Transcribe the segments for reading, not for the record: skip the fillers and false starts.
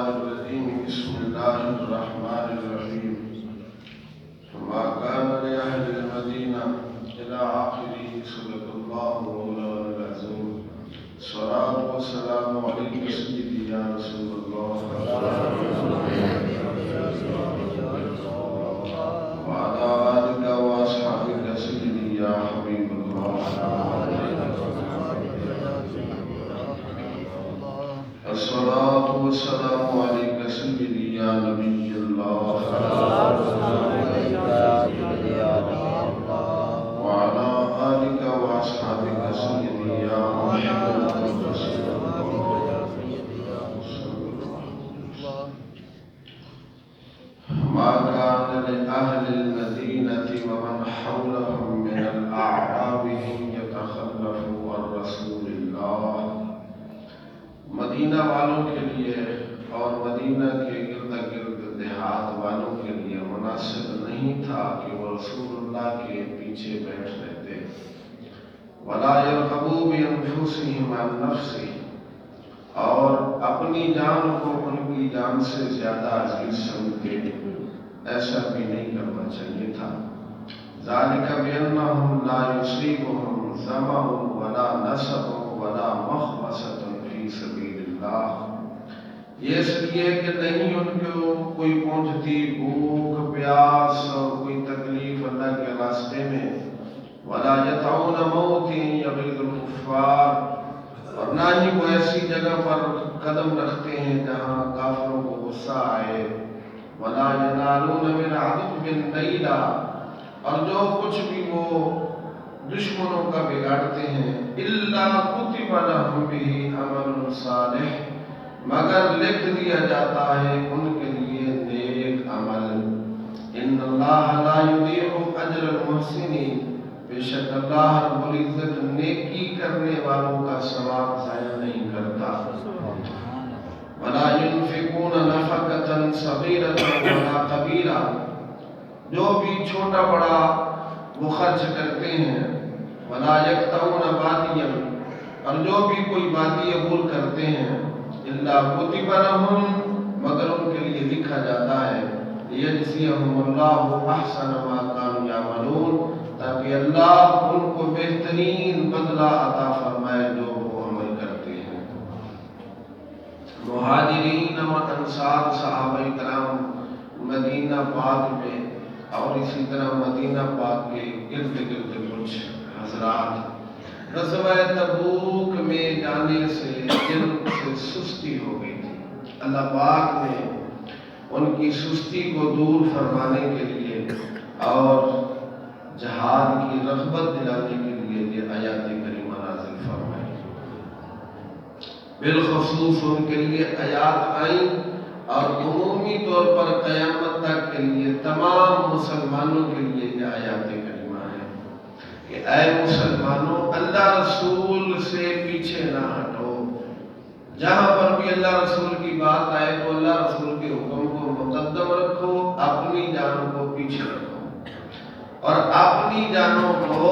الشيطان الرجيم بسم الله الرحمن الرحيم وما كان لأهل المدينة إلى آخره صدق الله مولانا العظيم الصلاة والسلام عليك سيدي يا رسول الله وعلى آلك وأصحابك سيدي يا حبيب الله الصلاة والسلام عليك سيدي يا نبي الله وعلى آلك وأصحابك سيدي يا محمد رسول الله ما كان لأهل المدينة ومن حولهم من الأعراب أن يتخلفوا عن رسول الله مدینہ والوں کے لیے اور مدینہ کے ارد گرد دیہات والوں کے لیے مناسب نہیں تھا کہ وہ رسول اللہ کے پیچھے بیٹھ رہتے وَلَا يَرْغَبُوا بِأَنفُسِهِمْ عَنْ نَفْسِهِ اور اپنی جان کو ان کی جان سے زیادہ عزیز سمجھتے ایسا بھی نہیں کرنا چاہیے تھا ذَلِكَ بِأَنَّهُمْ لَا يُصِيبُهُمْ ظَمَأٌ وَلَا نَصَبٌ وَلَا مَخْمَصَةٌ فِي سَبِيلِ اللَّهِ یہ اس لیے کہ نہیں ان کو کوئی پہنچتی بھوک پیاس اور کوئی تکلیف اللہ کے راستے میں وَلَا يَطَعُونَ مَوْتٍ يَغِيظُ الْكُفَّارَ اور نہ ہی وہ ایسی جگہ پر قدم رکھتے ہیں جہاں کافروں کو غصہ آئے وَلَا يَنَالُونَ مِنْ عَدُوٍّ نَيْلًا اور جو کچھ بھی وہ دشمنوں کا بگاڑتے ہیں إِلَّا كُتِبَ لَهُمْ بِهِ عَمَلٌ صَالِحٌ مگر لکھ دیا جاتا ہے ان کے لیے نیک عمل إِنَّ اللَّهَ لَا يُضِيعُ أَجْرَ الْمُحْسِنِينَ بے شک اللہ رب العزت نیکی کرنے والوں کا ثواب ضائع نہیں کرتا وَلَا يُنْفِقُونَ نَفَقَةً صَغِيرَةً وَلَا كَبِيرَةً جو بھی چھوٹا بڑا وہ خرچ کرتے ہیں وَلَا يَقْطَعُونَ وَادِيًا اور جو بھی کوئی وادی عبور کرتے ہیں إِلَّا كُتِبَ لَهُمْ مگر ان کے لیے لکھا جاتا ہے لِيَجْزِيَهُمُ اللَّهُ أَحْسَنَ مَا كَانُوا يَعْمَلُونَ تاکہ اللہ ان کو بہترین بدلہ عطا فرمائے جو وہ عمل کرتے ہیں مہاجرین و انصار صحابہ کرام مدینہ پاک میں اور اسی طرح مدینہ پاک کے ارد گرد کچھ حضرات غزوہ تبوک میں جانے سے جن سے سستی ہو گئی تھی اللہ پاک نے ان کی سستی کو دور فرمانے کے لیے اور جہاد کی رغبت دلانے کے لیے یہ آیات کریمہ نازل فرمائی بالخصوص ان کے لیے آیات آئیں اور عمومی طور پر قیامت تک کے لیے تمام مسلمانوں کے لیے یہ آیات کریمہ ہے کہ اے مسلمانوں اللہ رسول سے پیچھے نہ ہٹو جہاں پر بھی اللہ رسول کی بات آئے تو اللہ رسول کے حکم کو مقدم رکھو اپنی جان کو پیچھے رکھو اور اپنی جانوں کو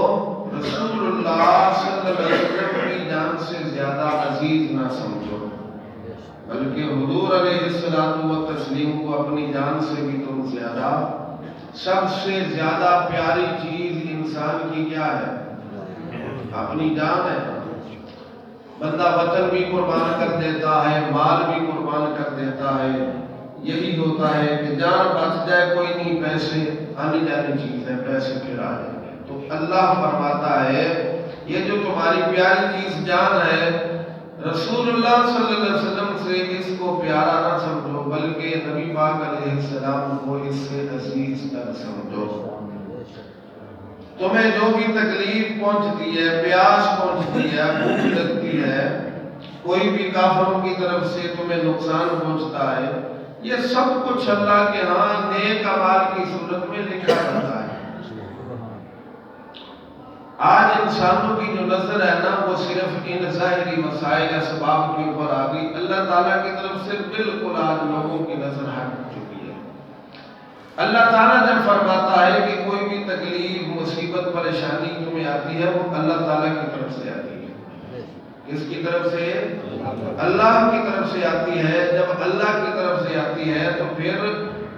رسول اللہ صلی اللہ علیہ وسلم کی جان سے زیادہ عزیز نہ سمجھو بلکہ حضور علیہ الصلوۃ والتسلیم کو اپنی جان سے بھی تم زیادہ سب سے زیادہ پیاری چیز انسان کی کیا ہے اپنی جان ہے بندہ وطن بھی قربان کر دیتا ہے مال بھی قربان کر دیتا ہے یہی ہوتا ہے کہ جان بچ جائے کوئی نہیں پیسے آنی جانی چیز ہے پیسے پھر آ جائیں گے تو اللہ فرماتا ہے یہ جو تمہاری پیاری چیز جان ہے رسول اللہ صلی اللہ علیہ وسلم سے اس کو پیارا نہ سمجھو بلکہ نبی پاک علیہ السلام کو اس سے عزیز تر سمجھو تمہیں جو بھی تکلیف پہنچتی ہے پیاس پہنچتی ہے بھوک لگتی ہے کوئی بھی کافروں کی طرف سے تمہیں نقصان پہنچتا ہے یہ سب کچھ اللہ کے ہاں نیک اعمال کی صورت میں لکھا جاتا ہے آج انسانوں کی جو نظر ہے نا وہ صرف ان ظاہری مسائل اسباب کے اوپر آ گئی اللہ تعالیٰ کی طرف سے بالکل آج لوگوں کی نظر ہٹ چکی ہے اللہ تعالیٰ جب فرماتا ہے کہ کوئی بھی تکلیف مصیبت پریشانی تمہیں آتی ہے وہ اللہ تعالیٰ کی طرف سے آتی ہے کس کی طرف سے؟ اللہ کی طرف سے آتی ہے۔ جب اللہ کی طرف سے آتی ہے تو پھر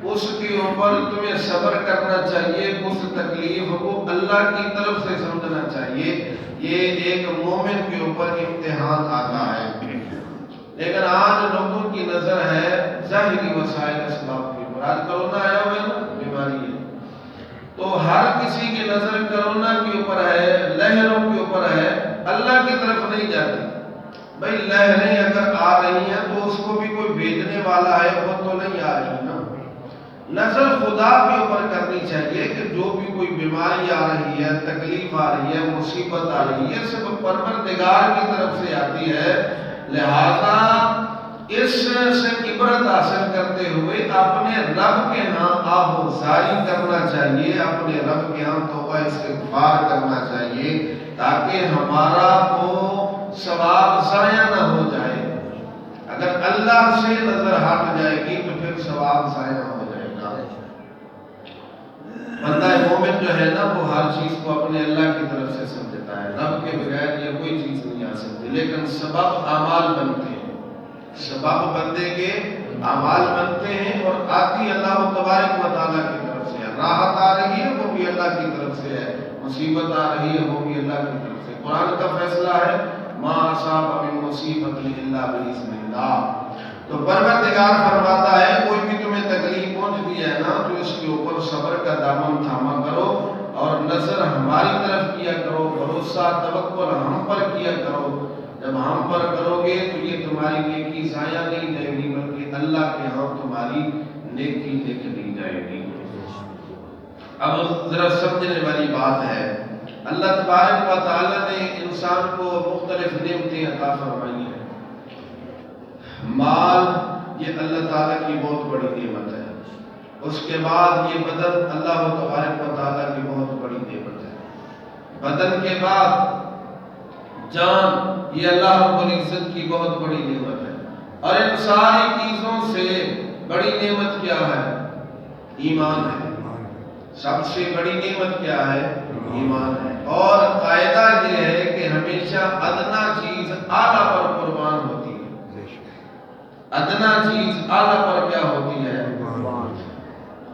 اس کے اوپر تمہیں صبر کرنا چاہیے، اس تکلیف کو اللہ کی طرف سے سمجھنا چاہیے۔ یہ ایک مومن کے اوپر امتحان آتا ہے، لیکن آج لوگوں کی نظر ہے ظاہری وسائل اسباب کے اوپر۔ آج کرونا آیا ہوا ہے نا، بیماری ہے، تو ہر کسی کی نظر کرونا کے اوپر ہے، لہروں کے اوپر ہے، اللہ کی طرف نہیں جاتی۔ بھئی لہریں اگر آ رہی ہیں تو اس کو بھی کوئی بھیجنے والا ہے، وہ تو نہیں آ رہی نا۔ نظر خدا کے اوپر کرنی چاہیے کہ جو بھی کوئی بیماری آ رہی ہے، تکلیف آ رہی ہے، مصیبت آ رہی ہے، سب پروردگار کی طرف سے آتی ہے۔ لہذا اس سے عبرت حاصل کرتے ہوئے اپنے رب کے ہاں آہوزاری کرنا چاہیے، اپنے رب کے ہاں توبہ استغفار کرنا چاہیے، تاکہ ہمارا وہ ثواب ضائع نہ ہو جائے۔ اگر اللہ سے نظر ہٹ جائے گی تو پھر ثواب ضائع ہو جائے گا۔ بندہ مومن جو ہے نا، وہ ہر چیز کو اپنے اللہ کی طرف سے سمجھتا ہے، رب کے بغیر یہ کوئی چیز نہیں آ سکتی۔ لیکن سبب اعمال بنتے ہیں، سبب بندے کے اعمال بنتے ہیں، اور آتی اللہ تبارک و تعالیٰ کی طرف سے ہے۔ راحت آ رہی ہے وہ بھی اللہ کی طرف سے ہے، مصیبت آ رہی ہے وہ بھی اللہ کی طرف سے۔ قرآن کا فیصلہ ہے ما اصاب من مصیبت الا باذن اللہ۔ تو پروردگار فرماتا ہے کوئی بھی تمہیں تکلیف پہنچتی ہے نا تو اس کے اوپر صبر کا دامن تھاما کرو، اور نظر ہماری طرف کیا کرو، بھروسہ توکل ہم پر کیا کرو۔ جب ہم پر کرو گے تو یہ تمہاری نیکی ضائع نہیں جائے گی، بلکہ اللہ کے ہاں تمہاری نیکی لکھ دی جائے گی۔ اب ذرا سمجھنے والی بات ہے، اللہ تبارک و تعالیٰ نے انسان کو مختلف نعمتیں عطا فرمائی ہیں۔ مال یہ اللہ تعالیٰ کی بہت بڑی نعمت ہے، اس کے بعد یہ بدن اللہ تبارک و تعالیٰ کی بہت بڑی نعمت ہے، بدن کے بعد جان یہ اللہ رب العزت کی بہت بڑی نعمت ہے، اور ان ساری چیزوں سے بڑی نعمت کیا ہے؟ ایمان ہے۔ سب سے بڑی نعمت کیا ہے؟ ایمان ہے۔ اور قاعدہ یہ ہے کہ ہمیشہ ادنا چیز اعلیٰ پر قربان ہوتی ہے، ادنا چیز اعلیٰ پر کیا ہوتی ہے؟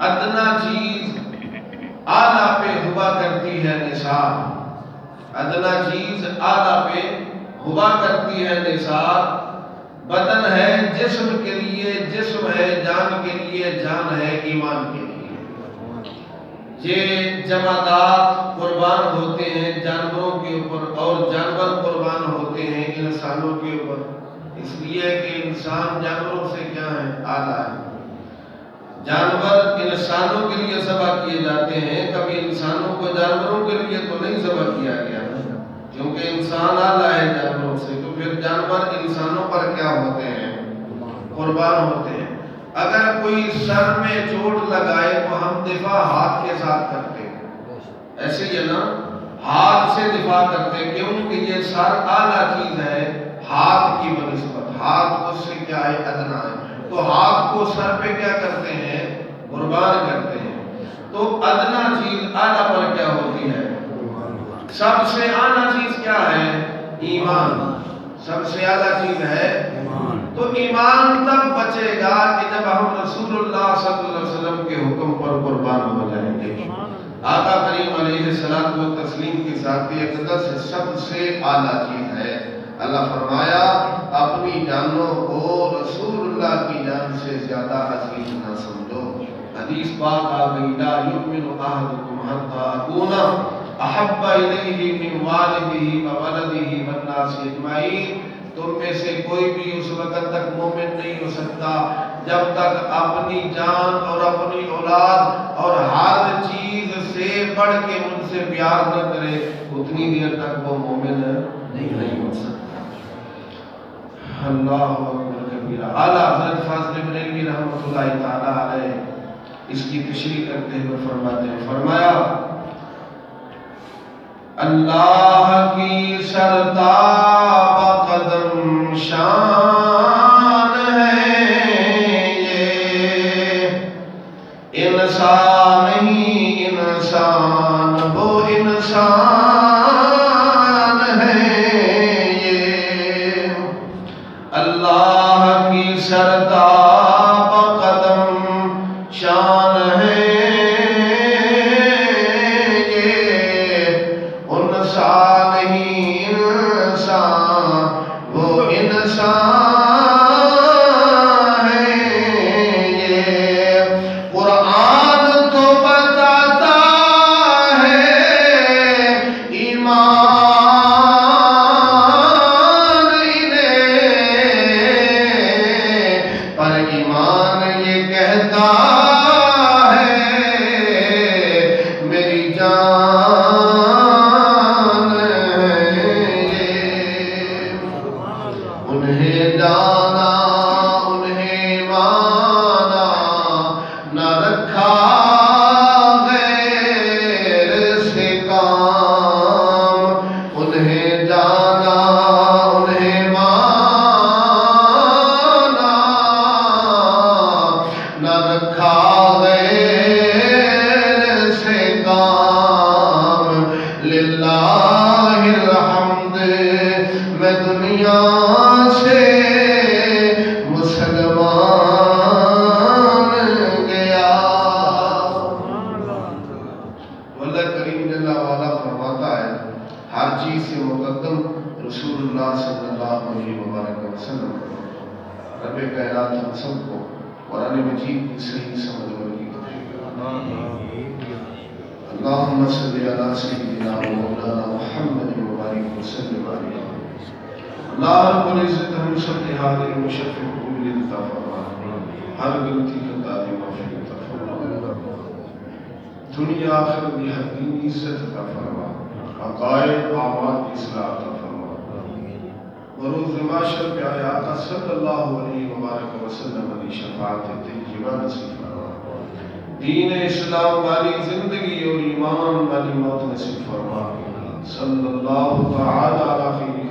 ادنا چیز اعلیٰ پہ ہوا کرتی ہے نثار، ادنا چیز اعلیٰ پہ ہوا کرتی ہے نثار۔ بدن ہے جسم کے لیے، جسم ہے جان کے لیے، جان ہے ایمان کے لیے۔ یہ جمادات قربان ہوتے ہیں جانوروں کے اوپر، اور جانور قربان ہوتے ہیں انسانوں کے اوپر، اس لیے کہ انسان جانوروں سے کیا ہے؟ اعلیٰ ہے۔ جانور انسانوں کے لیے ذبح کیے جاتے ہیں، کبھی انسانوں کو جانوروں کے لیے تو نہیں ذبح کیا گیا، کیونکہ انسان اعلیٰ ہے جانوروں سے، تو پھر جانور انسانوں پر کیا ہوتے ہیں؟ قربان ہوتے ہیں۔ اگر کوئی سر میں چوٹ لگائے تو ہم دفاع ہاتھ کے ساتھ کرتے ہیں، ایسے ہی ہے نا، ہاتھ سے دفاع کرتے ہیں، کیونکہ یہ سر اعلیٰ چیز ہے ہاتھ کی بنسبت، ہاتھ اس سے کیا ہے؟ ادنا ہے، تو ہاتھ کو سر پہ کیا کرتے ہیں؟ قربان کرتے ہیں۔ تو ادنا چیز اعلیٰ پر کیا ہوتی ہے؟ سب سے اعلیٰ چیز کیا ہے؟ ایمان، سب سے اعلیٰ چیز ہے ایمان۔ تو ایمان تب بچے گا کہ جب ہم رسول اللہ صلی اللہ علیہ وسلم کے حکم پر قربان ہو جائیں گے۔ آقا کریم علیہ الصلوۃ والتسلیم کی ذات اقدس سب سے اعلیٰ چیز ہے۔ اللہ فرمایا اپنی جانوں کو رسول اللہ کی جان سے زیادہ عزیز نہ سمجھو۔ حدیث پاک آ گئی لا یؤمن احدکم حتی اکون احب الیہ من والدہ وولدہ والناس اجمعین، تم میں سے کوئی بھی اس وقت تک مومن نہیں ہو سکتا جب تک اپنی جان اور اپنی اولاد اور ہر چیز سے بڑھ کے مجھ سے پیار نہ کرے، اتنی دیر تک وہ مومن نہیں ہو سکتا۔ اللہ اکبر کبیرہ۔ اعلیٰ حضرت فاضل بریلوی رحمۃ اللہ تعالی علیہ اس کی تشریح کرتے ہوئے فرماتے ہیں، فرمایا اللہ کی سرتاب قدم شان ہے یہ، انسان ہی انسان وہ انسان ہے یہ، بقدم شان ہے یہ، ان سا نہیں انسان، وہ انسان ہے یہ۔ قرآن تو بتاتا ہے ایمان انہیں، پر ایمان یہ کہتا ہے میری جان ہے یہ۔ انہیں جانا انہیں مانا، نہ رکھا غیر سے کام، انہیں جانا انہیں مانا، نہ رکھا غیر سے کام۔ للہ الحمد میں دنیا سے مسلمان گیا۔ اللہ کریم جل وعلا فرماتا ہے ہر چیز سے مقدم رسول اللہ صلی اللہ علیہ وسلم۔ رب کائنات ہم سب کو قرآن مجید کی صحیح سمجھ کی توفیق عطا فرمائے۔ اللہم صلی علی سیدنا و مولانا محمد مبارک وسلم علیہ۔ اللہ رب العزت ہم سب کے حاضر مشفق قبول عطا فرمائے، ہر غلطی خطا دی معافی عطا فرمائے، دنیا آخرت دی ہر دین عزت عطا فرمائے، عقائد اعمال کی اصلاح عطا فرمائے، وروز معاشر پہ آیا آقا صلی اللہ علیہ وبارک وسلم علیہ شفاعت طیبہ نصیب فرمائے، دین اسلام والی زندگی اور ایمان والی موت نصیب فرمائے۔ صلی اللہ تعالی علیہ